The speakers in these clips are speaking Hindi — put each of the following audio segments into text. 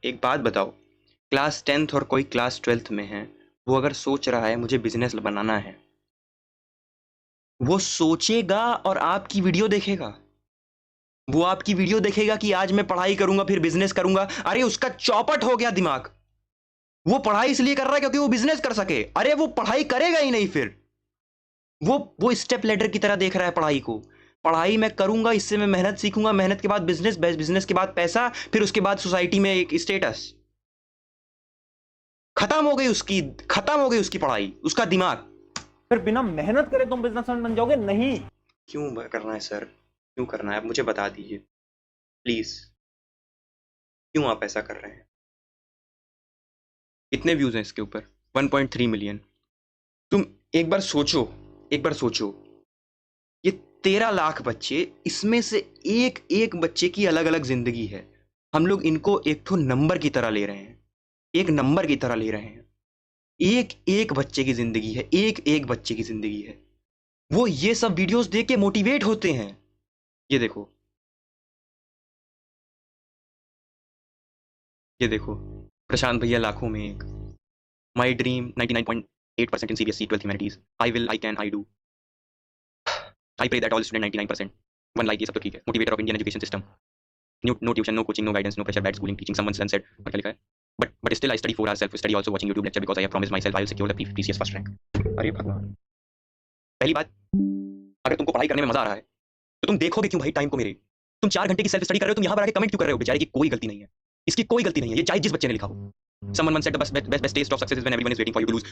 एक बात बताओ, क्लास 10th और कोई क्लास 12th में है, वो अगर सोच रहा है मुझे बिजनेस बनाना है, वो सोचेगा और आपकी वीडियो देखेगा। वो आपकी वीडियो देखेगा कि आज मैं पढ़ाई करूंगा फिर बिजनेस करूंगा। अरे उसका चौपट हो गया दिमाग। वो पढ़ाई इसलिए कर रहा है क्योंकि वो बिजनेस कर सके। अरे वो पढ़ाई करेगा ही नहीं फिर। वो स्टेप लेडर की तरह देख रहा है पढ़ाई को। पढ़ाई मैं करूंगा, इससे मैं मेहनत सीखूंगा, मेहनत के बाद बिजनेस, बिजनेस के बाद पैसा, फिर उसके बाद सोसाइटी में एक स्टेटस। खत्म हो गई उसकी पढ़ाई, उसका दिमाग। फिर बिना मेहनत करे तुम बिजनेसमैन बन जाओगे? नहीं। क्यों करना है सर? क्यों करना है? आप मुझे बता दीजिए प्लीज, क्यों आप ऐसा कर रहे हैं? कितने व्यूज हैं इसके ऊपर? 1.3 मिलियन। तुम एक बार सोचो, ये 13 लाख बच्चे, इसमें से एक एक बच्चे की अलग अलग जिंदगी है। हम लोग इनको एक तो नंबर की तरह ले रहे हैं, एक नंबर की तरह ले रहे हैं। एक एक बच्चे की जिंदगी है, एक एक बच्चे की जिंदगी है। वो ये सब वीडियोस देख के मोटिवेट होते हैं। ये देखो, ये देखो, प्रशांत भैया लाखों में एक। My dream 99.8% in CBSE 12th humanities. I will, I can, I do. I pray that all student 99%. One like ये सब तो ठीक है. Motivator of Indian education system. No tuition, no coaching, no guidance, no pressure, bad schooling, teaching. Someone said, और क्या लिखा है? But still I study 4 hours self study, also watching YouTube lecture because I have promised myself I will secure the precious first rank. अरे भगवान। पहली बात, अगर तुमको पढ़ाई करने में मजा आ रहा है तो तुम देखोगे क्यों भाई टाइम को मेरे? तुम 4 घंटे की सेल्फ स्टडी कर रहे हो, तुम यहाँ पर आके कमेंट क्यों कर रहे हो? बेचारे की कोई गलती नहीं है, इसकी कोई गलती नहीं है, ये चाहे जिस बच्चे ने लिखा हो। Someone once said the best taste of success is when everyone is waiting for you to lose.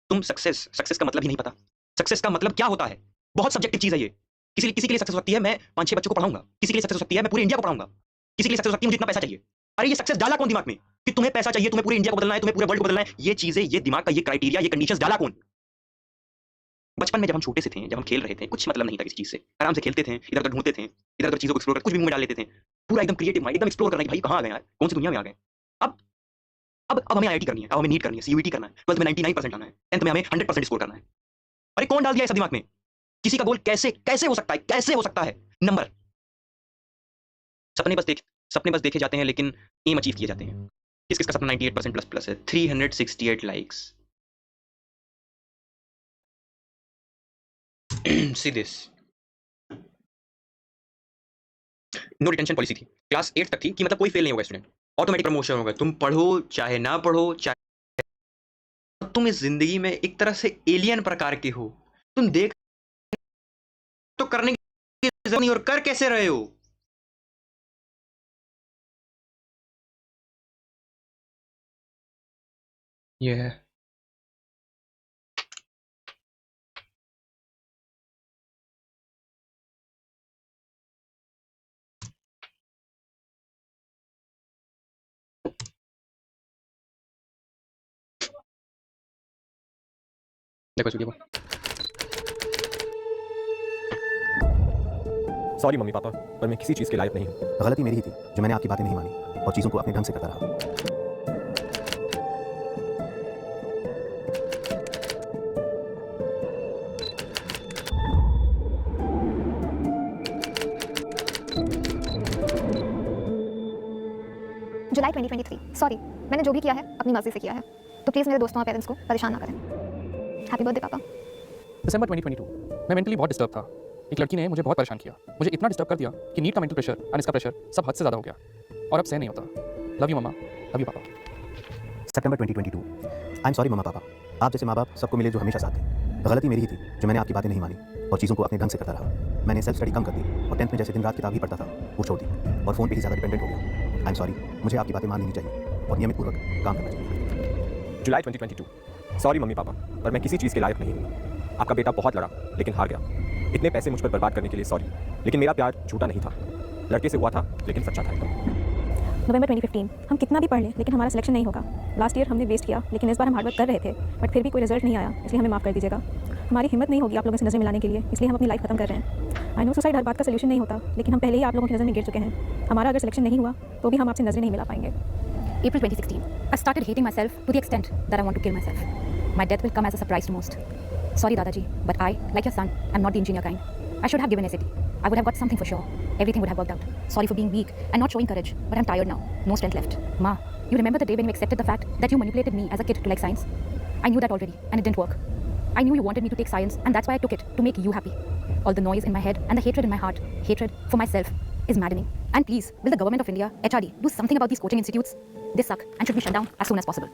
तुम सक्सेस का मतलब ही नहीं पता। सक्सेस का मतलब क्या होता है? बहुत सब्जेक्टिव चीज है ये। किसी के लिए सक्सेस हो सकती है मैं 5-6 बच्चों को पढ़ाऊंगा, किसी के लिए सक्सेस हो सकती है मैं पूरे इंडिया को पढ़ाऊंगा, किसी के लिए सक्सेस हो सकती है मुझे इतना पैसा चाहिए। अरे ये सक्सेस डाला कौन दिमाग में कि तुम्हें पैसा चाहिए, तुम्हें पूरे इंडिया को बदलना है, तुम्हें पूरे वर्ल्ड को बदलना है? ये चीजें, ये दिमाग का ये क्राइटेरिया, ये कंडीशंस डाला कौन? बचपन में जब हम छोटे से थे, जब हम खेल रहे थे, कुछ मतलब नहीं था किसी चीज से, आराम से खेलते थे, इधर उधर ढूंढते थे, इधर उधर चीजों को एक्सप्लोर कर, कुछ भी मुंह में डाल लेते थे। पूरा एकदम क्रिएटिव माइंड, एकदम एक्सप्लोर करना कि भाई कहां आ गए यार, कौन सी दुनिया में आ गए। अब अब हमें आईआईटी करनी है, अब हमें नीट करनी है, सीयूईटी करना है, 12th में 99% लाना है, 10th में हमें 100% स्कोर करना है। अरे कौन डाल दिया ऐसा दिमाग में? किसी का गोल कैसे कैसे हो सकता है, कैसे हो सकता है? नंबर, सपने बस देखे जाते हैं लेकिन एम अचीव किए जाते हैं। किस किस का सपना 98% प्लस प्लस है? 368 likes. See this. No retention policy थी, क्लास 8 तक थी कि मतलब कोई फेल नहीं होगा स्टूडेंट, ऑटोमेटिक प्रमोशन होगा। तुम पढ़ो चाहे ना पढ़ो, चाहे तुम इस जिंदगी में एक तरह से एलियन प्रकार के हो। तुम देख तो करने की जरूरत नहीं, और कर कैसे रहे हो? ये है। देखो चुकी वो। सॉरी मम्मी पापा, पर मैं किसी चीज़ के लायक नहीं हूँ। गलती मेरी ही थी जो मैंने आपकी बातें नहीं मानी और चीज़ों को अपने ढंग से करता रहा। जुलाई 2023। सॉरी, मैंने जो भी किया है अपनी मर्जी से किया है, तो प्लीज़ मेरे दोस्तों और पेरेंट्स को परेशान ना करें। हैप्पी बर्थडे पापा। दिसंबर 2022 मैं मेंटली बहुत डिस्टर्ब था। एक लड़की ने मुझे बहुत परेशान किया, मुझे इतना डिस्टर्ब कर दिया कि नीट का मेंटल प्रेशर और इसका प्रेशर सब हद से ज़्यादा हो गया और अब सह नहीं होता। Love you mamma, love you papa. सितंबर 2022। आई एम सॉरी मम्मा पापा, आप जैसे माँ बाप सबको मिले जो हमेशा साथ थे। गलती मेरी ही थी जो मैंने आपकी बातें नहीं मानी और चीज़ों को अपने ढंग से करता रहा। मैंने सेल्फ स्टडी कम कर दी और 10th में जैसे दिन रात किताब ही पढ़ता था वो छोड़ दी और फ़ोन पे ही ज़्यादा डिपेंडेंट हो गया। आई एम सॉरी, मुझे आपकी बातें मान लेनी चाहिए और नियमित पूर्वक काम करना चाहिए। जुलाई 2022। सॉरी मम्मी पापा, पर मैं किसी चीज़ के लायक नहीं हूँ। आपका बेटा बहुत लड़ा लेकिन हार गया। इतने पैसे मुझ पर बर्बाद करने के लिए सॉरी, लेकिन मेरा प्यार झूठा नहीं था। लड़के से हुआ था लेकिन सच्चा था। नवंबर 2015। हम कितना भी पढ़ लें लेकिन हमारा सिलेक्शन नहीं होगा। लास्ट ईयर हमने वेस्ट किया, लेकिन इस बार हम हार्डवर्क कर रहे थे बट फिर भी कोई रिजल्ट नहीं आया, इसलिए हमें माफ़ कर दीजिएगा। हमारी हिम्मत नहीं होगी आप लोगों से नज़र मिलाने के लिए, इसलिए हम अपनी लाइफ खत्म कर रहे हैं। आई नो सुसाइड हर बात का सोल्यूशन नहीं होता, लेकिन हम पहले ही आप लोगों की नज़र में गिर चुके हैं। हमारा अगर सिलेक्शन नहीं हुआ तो भी हम आपसे नज़रें नहीं मिला पाएंगे। April 2016. I started hating myself to the extent that I want to kill myself. My death will come as a surprise to most. Sorry, Dadaji, but I, like your son, am not the engineer kind. I should have given SAT. I would have got something for sure. Everything would have worked out. Sorry for being weak and not showing courage, but I'm tired now. No strength left. Ma, you remember the day when you accepted the fact that you manipulated me as a kid to like science? I knew that already, and it didn't work. I knew you wanted me to take science, and that's why I took it, to make you happy. All the noise in my head and the hatred in my heart, hatred for myself, is maddening. And please, will the government of India, HRD, do something about these coaching institutes? They suck and should be shut down as soon as possible.